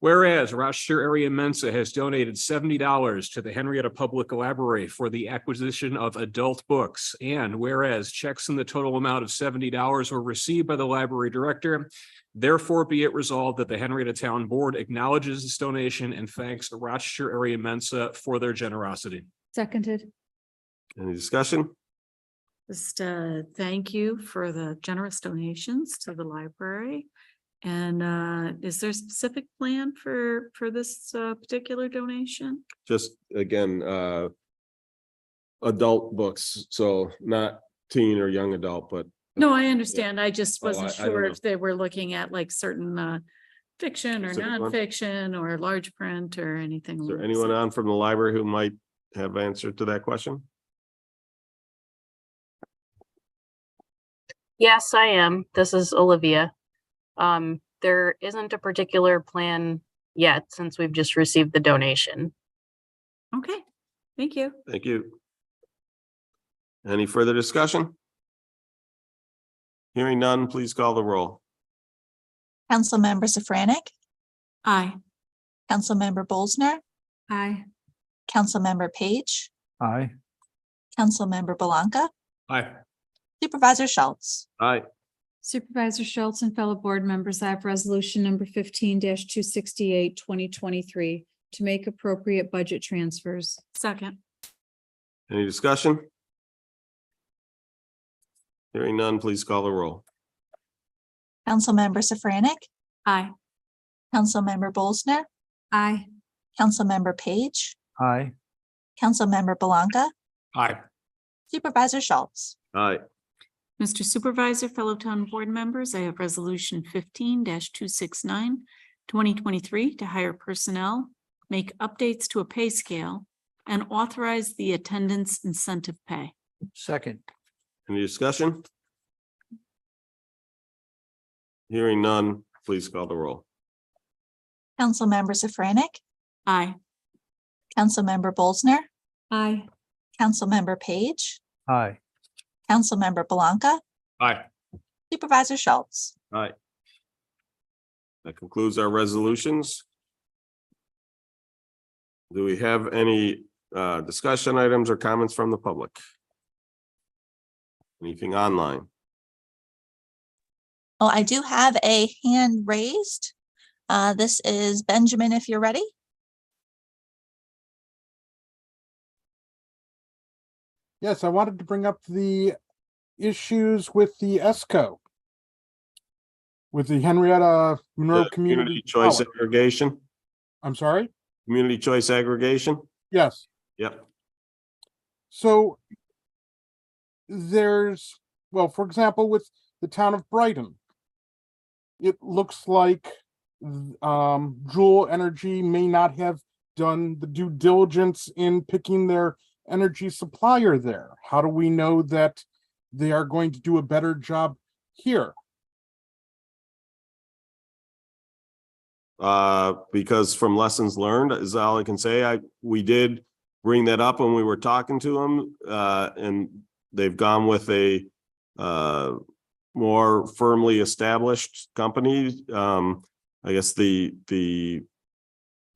Whereas Rochester Area Mensa has donated $70 to the Henrietta Public Library for the acquisition of adult books. And whereas checks in the total amount of $70 were received by the library director, therefore be it resolved that the Henrietta Town Board acknowledges this donation and thanks the Rochester Area Mensa for their generosity. Seconded. Any discussion? Just thank you for the generous donations to the library. And is there a specific plan for this particular donation? Just again, adult books, so not teen or young adult, but No, I understand. I just Oh, wasn't I don't sure know. if they were looking at like certain fiction or Specific one? nonfiction or large print or anything. is there along anyone those on from the library who might have answer to that question? Yes, I am. This is Olivia. There isn't a particular plan yet since we've just received the donation. lines. Okay, thank you. Thank you. Any further discussion? Hearing none, please call the roll. Councilmember Safranik, Aye. Councilmember Bolsner, Aye. Councilmember Page, Aye. Councilmember Belanca, Aye. Supervisor Schultz. Aye. Supervisor Schultz and fellow board members, I have resolution number 15-268, 2023 to make appropriate budget transfers. Second. Any discussion? Hearing none, please call the roll. Councilmember Safranik, Aye. Councilmember Bolsner, Aye. Councilmember Page, Aye. Councilmember Belanca, Aye. Supervisor Schultz. Aye. Mr. Supervisor, fellow town board members, I have resolution 15-269, 2023 to hire personnel, make updates to a pay scale, and authorize the attendance incentive pay. Second. Any discussion? Hearing none, please call the roll. Councilmember Safranik, Aye. Councilmember Bolsner, Aye. Councilmember Page, Aye. Councilmember Belanca, Aye. Supervisor Schultz. Aye. That concludes our resolutions. Do we have any discussion items or comments from the public? Anything online? Oh, I do have a hand raised. This is Benjamin, if you're ready. Yes, I wanted to bring up the issues with the ESCO. With the Henrietta Monroe The Community Choice College. aggregation, I'm sorry? community choice aggregation. Yes. Yep. So there's, well, for example, with the town of Brighton, it looks like Joule Energy may not have done the due diligence in picking their energy supplier there. How do we know that they are going to do a better job here? Because from lessons learned is all I can say. We did bring that up when we were talking to them, and they've gone with a more firmly established company. I guess I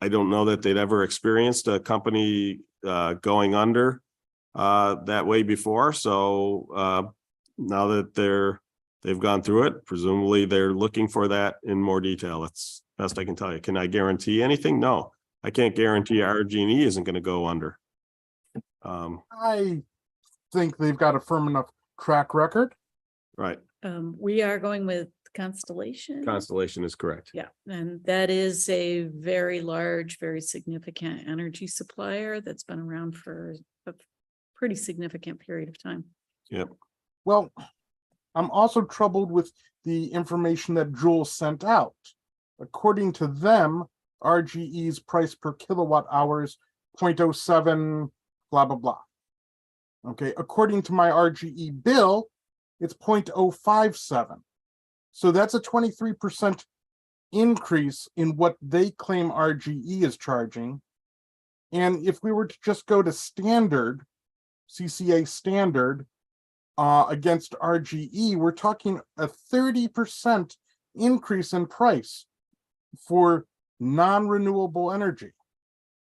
don't know that they'd ever experienced a company going under that way before. So now that they've gone through it, presumably they're looking for that in more detail. That's best I can tell you. Can I guarantee anything? No, I can't guarantee RG&E isn't going to go under. I think they've got a firm enough track record. Right. We are going with Constellation. Constellation is correct. Yeah, and that is a very large, very significant energy supplier that's been around for a pretty significant period of time. Yep. Well, I'm also troubled with the information that Joule sent out. According to them, RGE's price per kilowatt hour is 0.07, blah, blah, blah. Okay, according to my RGE bill, it's 0.057. So that's a 23% increase in what they claim RGE is charging. And if we were to just go to standard, CCA standard, against RGE, we're talking a 30% increase in price for non-renewable energy.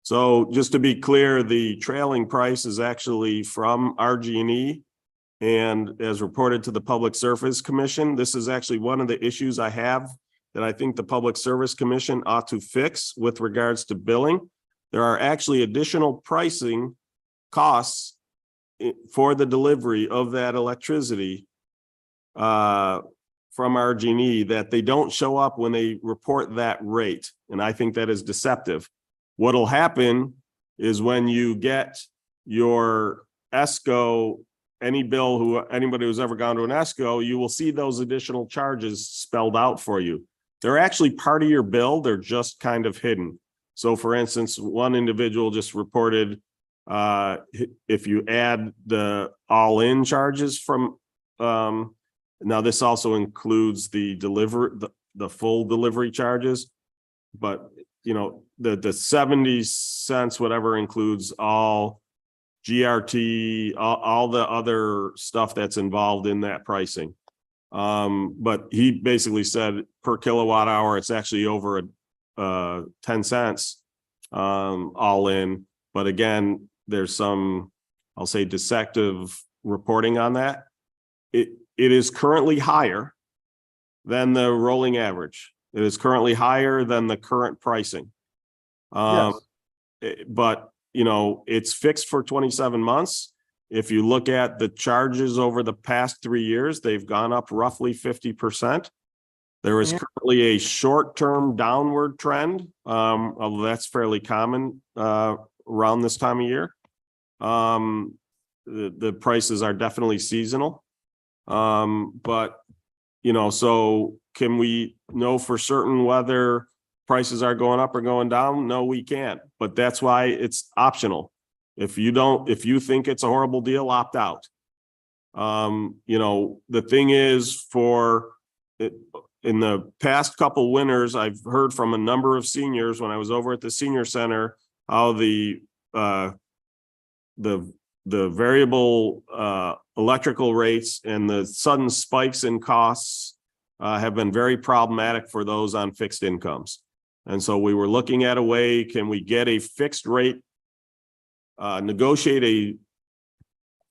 So just to be clear, the trailing price is actually from RG&E. And as reported to the Public Service Commission, this is actually one of the issues I have that I think the Public Service Commission ought to fix with regards to billing. There are actually additional pricing costs for the delivery of that electricity from RG&E that they don't show up when they report that rate. And I think that is deceptive. What'll happen is when you get your ESCO, anybody who's ever gone to an ESCO, you will see those additional charges spelled out for you. They're actually part of your bill. They're just kind of hidden. So for instance, one individual just reported if you add the all-in charges from, now this also includes the full delivery charges, but you know, the 70 cents, whatever, includes all GRT, all the other stuff that's involved in that pricing. But he basically said per kilowatt hour, it's actually over 10 cents all in. But again, there's some, I'll say, deceptive reporting on that. It is currently higher than the rolling average. It is currently higher than the current pricing. Yes. But, you know, it's fixed for 27 months. If you look at the charges over the past 3 years, they've gone up roughly 50%. There is currently a short-term downward trend, although that's fairly common around this time of year. The prices are definitely seasonal. But, you know, so can we know for certain whether prices are going up or going down? No, we can't. But that's why it's optional. If you think it's a horrible deal, opt out. You know, the thing is, in the past couple winters, I've heard from a number of seniors when I was over at the senior center, how the variable electrical rates and the sudden spikes in costs have been very problematic for those on fixed incomes. And so we were looking at a way, can we get a fixed rate, negotiate a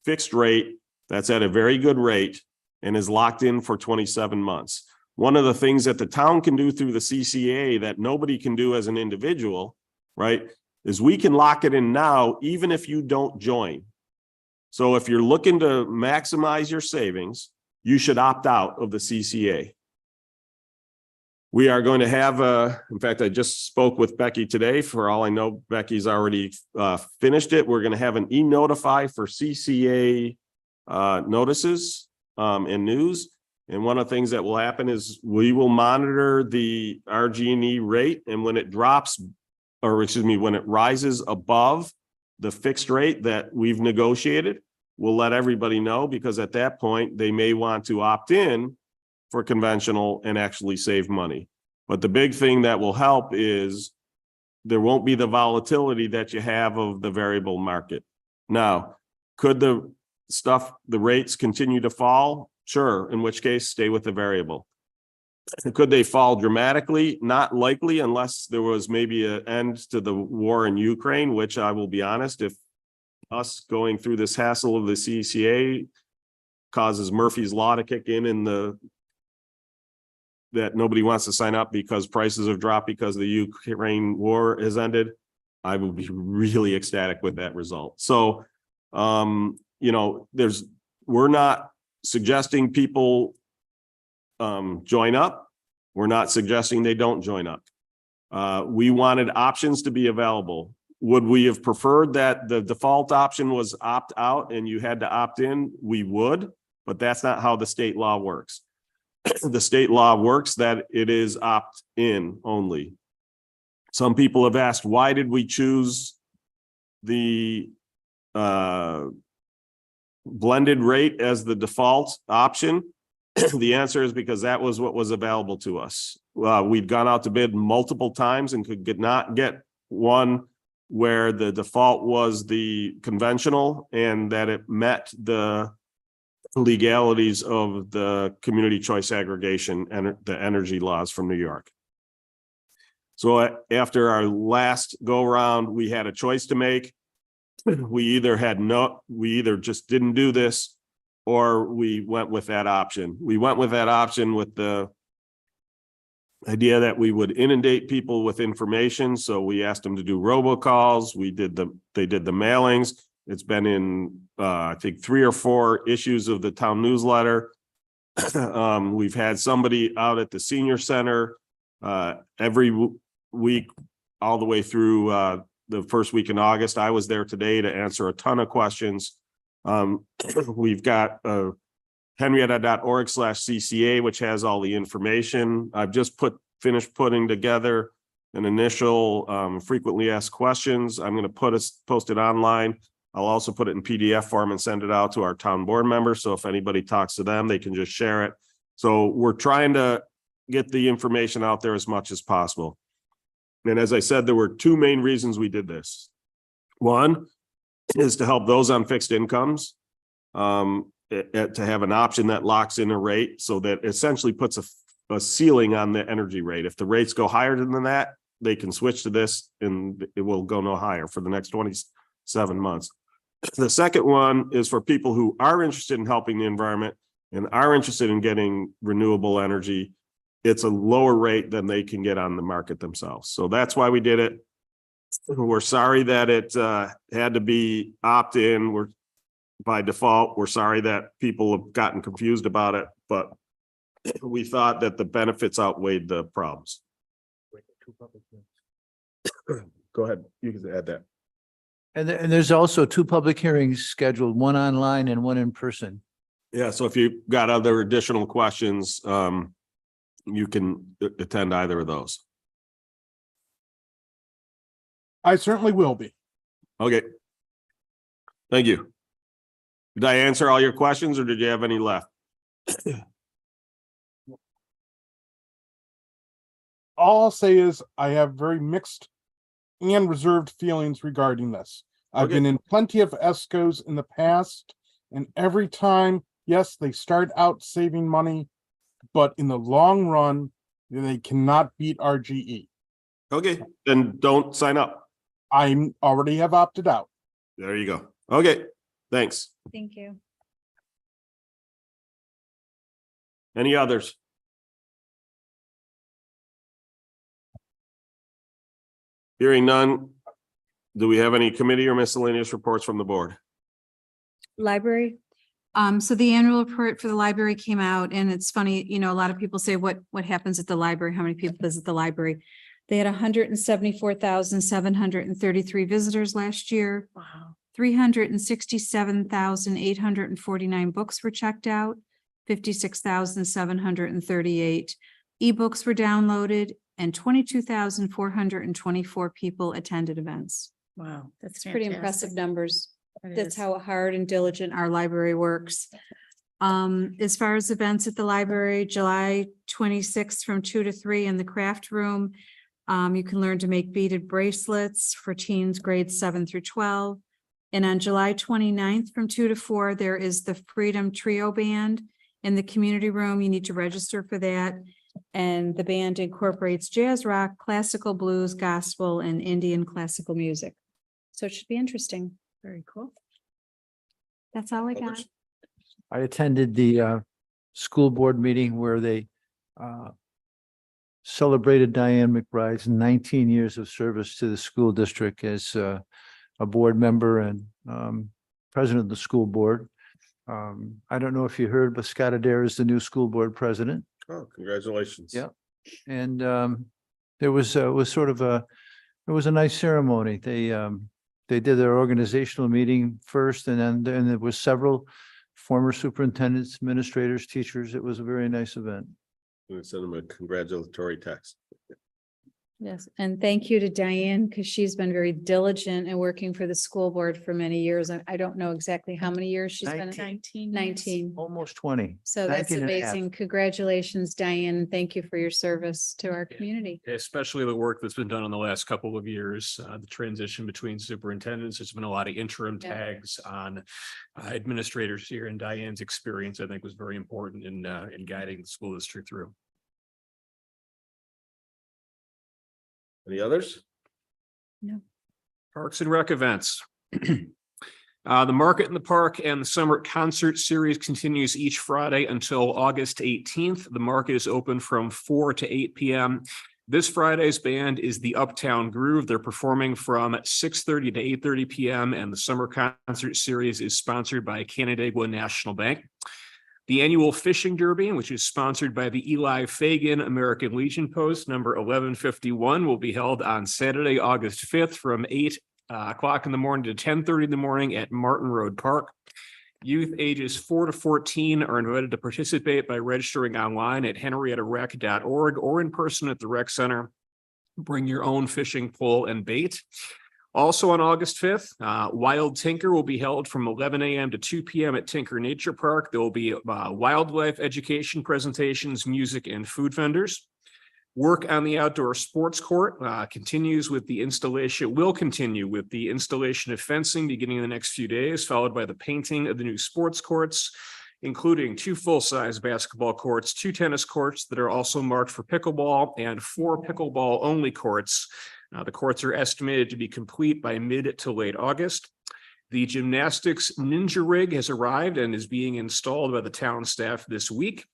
fixed rate that's at a very good rate and is locked in for 27 months. One of the things that the town can do through the CCA that nobody can do as an individual, right, is we can lock it in now, even if you don't join. So if you're looking to maximize your savings, you should opt out of the CCA. We are going to have in fact, I just spoke with Becky today. For all I know, Becky's already finished it. We're going to have an e-notify for CCA notices and news. And one of the things that will happen is we will monitor the RG&E rate. And when it drops, or excuse me, when it rises above the fixed rate that we've negotiated, we'll let everybody know, because at that point, they may want to opt in for conventional and actually save money. But the big thing that will help is there won't be the volatility that you have of the variable market. Now, could the rates continue to fall? Sure, in which case stay with the variable. Could they fall dramatically? Not likely, unless there was maybe an end to the war in Ukraine, which I will be honest, if us going through this hassle of the CCA causes Murphy's Law to kick in that nobody wants to sign up because prices have dropped because the Ukraine war has ended, I will be really ecstatic with that result. So, you know, we're not suggesting people join up. We're not suggesting they don't join up. We wanted options to be available. Would we have preferred that the default option was opt out and you had to opt in? We would, but that's not how the state law works. The state law works that it is opt in only. Some people have asked, why did we choose the blended rate as the default option? The answer is because that was what was available to us. We'd gone out to bid multiple times and could not get one where the default was the conventional and that it met the legalities of the community choice aggregation and the energy laws from New York. So after our last go round, we had a choice to make. We either just didn't do this, or we went with that option. We went with that option with the idea that we would inundate people with information. So we asked them to do robocalls. They did the mailings. It's been in, I think 3 or 4 issues of the town newsletter. We've had somebody out at the senior center every week, all the way through the first week in August. I was there today to answer a ton of questions. We've got henrietta.org/CCA, which has all the information. I've just finished putting together an initial frequently asked questions. I'm going to post it online. I'll also put it in PDF form and send it out to our town board members. So if anybody talks to them, they can just share it. So we're trying to get the information out there as much as possible. And as I said, there were 2 main reasons we did this. One is to help those on fixed incomes, to have an option that locks in a rate, so that essentially puts a ceiling on the energy rate. If the rates go higher than that, they can switch to this and it will go no higher for the next 27 months. The second one is for people who are interested in helping the environment and are interested in getting renewable energy. It's a lower rate than they can get on the market themselves. So that's why we did it. We're sorry that it had to be opt-in. We're by default. We're sorry that people have gotten confused about it, but we thought that the benefits outweighed the problems. Go ahead. You can add that. And there's also 2 public hearings scheduled, one online and one in person. Yeah. So if you've got other additional questions, you can attend either of those. I certainly will be. Okay. Thank you. Did I answer all your questions or did you have any left? All I'll say is I have very mixed and reserved feelings regarding this. I've been in plenty of ESCOs in the past, and every time, yes, they start out saving money, but in the long run, they cannot beat RGE. Okay, then don't sign up. I already have opted out. There you go. Okay, thanks. Thank you. Any others? Hearing none. Do we have any committee or miscellaneous reports from the board? Library? So the annual report for the library came out, and it's funny, a lot of people say, what happens at the library? How many people visit the library? They had 174,733 visitors last year. Wow. 367,849 books were checked out. 56,738 ebooks were downloaded, and 22,424 people attended events. Wow, that's pretty impressive numbers. That's how hard and diligent our library works. As far as events at the library, July 26th from 2 to 3 in the craft room. You can learn to make beaded bracelets for teens grades 7 through 12. And on July 29th from 2 to 4, there is the Freedom Trio Band in the community room. You need to register for that. And the band incorporates jazz rock, classical blues, gospel, and Indian classical music. So it should be interesting. Very cool. That's all I got. I attended the school board meeting where they celebrated Diane McBride's 19 years of service to the school district as a board member and president of the school board. I don't know if you heard, but Scott Adair is the new school board president. Oh, congratulations. Yeah. And there was sort of it was a nice ceremony. They did their organizational meeting first, and then there was several former superintendents, administrators, teachers. It was a very nice event. I'm going to send them a congratulatory text. Yes, and thank you to Diane, because she's been very diligent in working for the school board for many years. I don't know exactly how many years she's been. 19. Almost 20. So that's 19 and a half. amazing. Congratulations, Diane. Thank you for your service to our community. Especially the work that's been done in the last couple of years, the transition between superintendents. There's been a lot of interim Yeah. tags on administrators here, and Diane's experience, I think, was very important in guiding the school district through. Any others? Parks and Rec events. The Market in the Park and the Summer Concert Series continues each Friday until August 18th. The market is open from 4 to 8 p.m. This Friday's band is the Uptown Groove. They're performing from 6:30 to 8:30 p.m. and the Summer Concert Series is sponsored by Canandaigua National Bank. The annual Fishing Derby, which is sponsored by the Eli Fagan American Legion Post number 1151, will be held on Saturday, August 5th from 8 o'clock in the morning to 10:30 in the morning at Martin Road Park. Youth ages 4 to 14 are invited to participate by registering online at henriettarec.org or in person at the rec center. Bring your own fishing pole and bait. Also on August 5th, Wild Tinker will be held from 11 a.m. to 2 p.m. at Tinker Nature Park. There will be wildlife education presentations, music, and food vendors. Work on the outdoor sports court will continue with the installation of fencing beginning in the next few days, followed by the painting of the new sports courts, including 2 full-size basketball courts, 2 tennis courts that are also marked for pickleball, and 4 pickleball-only courts. The courts are estimated to be complete by mid to late August. The gymnastics ninja rig has arrived and is being installed by the town staff this week.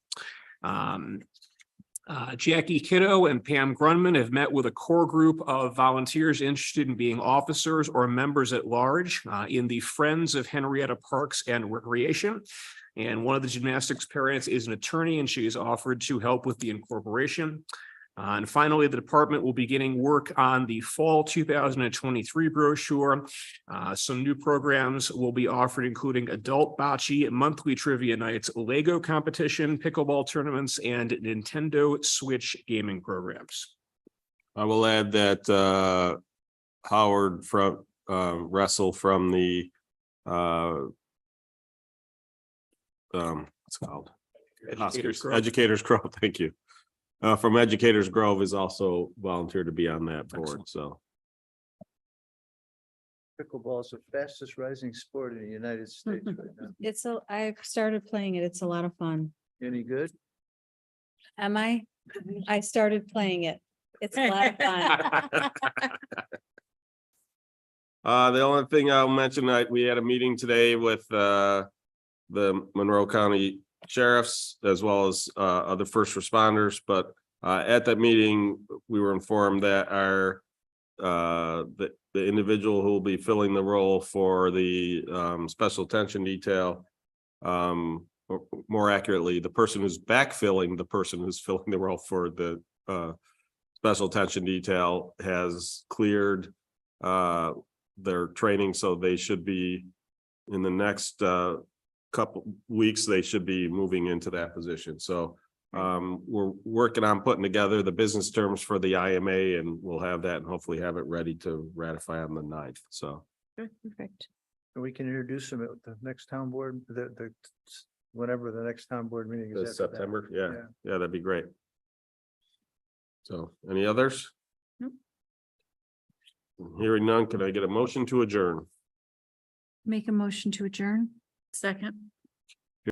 Jackie Kiddo and Pam Grunman have met with a core group of volunteers interested in being officers or members at large in the Friends of Henrietta Parks and Recreation. And one of the gymnastics parents is an attorney, and she is offered to help with the incorporation. And finally, the department will be beginning work on the fall 2023 brochure. Some new programs will be offered, including adult bocce, monthly trivia nights, Lego competition, pickleball tournaments, and Nintendo Switch gaming programs. I will add that Howard from Russell from the what's it called? Educators Grove. Thank you. From Educators Grove is also volunteered to be on that board. So Pickleball is the fastest rising sport in the United States right now. I've started playing it. It's a lot of fun. Any good? Am I? I started playing it. It's a lot of fun. the only thing I'll mention, we had a meeting today with the Monroe County sheriffs as well as other first responders, but at that meeting, we were informed that our the individual who will be filling the role for the special attention detail, or more accurately, the person who's backfilling the person who's filling the role for the special attention detail has cleared their training, so they should be in the next couple weeks, they should be moving into that position. So we're working on putting together the business terms for the IMA, and we'll have that and hopefully have it ready to ratify on the 9th. So Perfect. And we can introduce them at the next town board, whenever the next town board meeting is. this after that. September, yeah, that'd be great. So any others? Nope. Hearing none, can I get a motion to adjourn? Make a motion to adjourn. Second.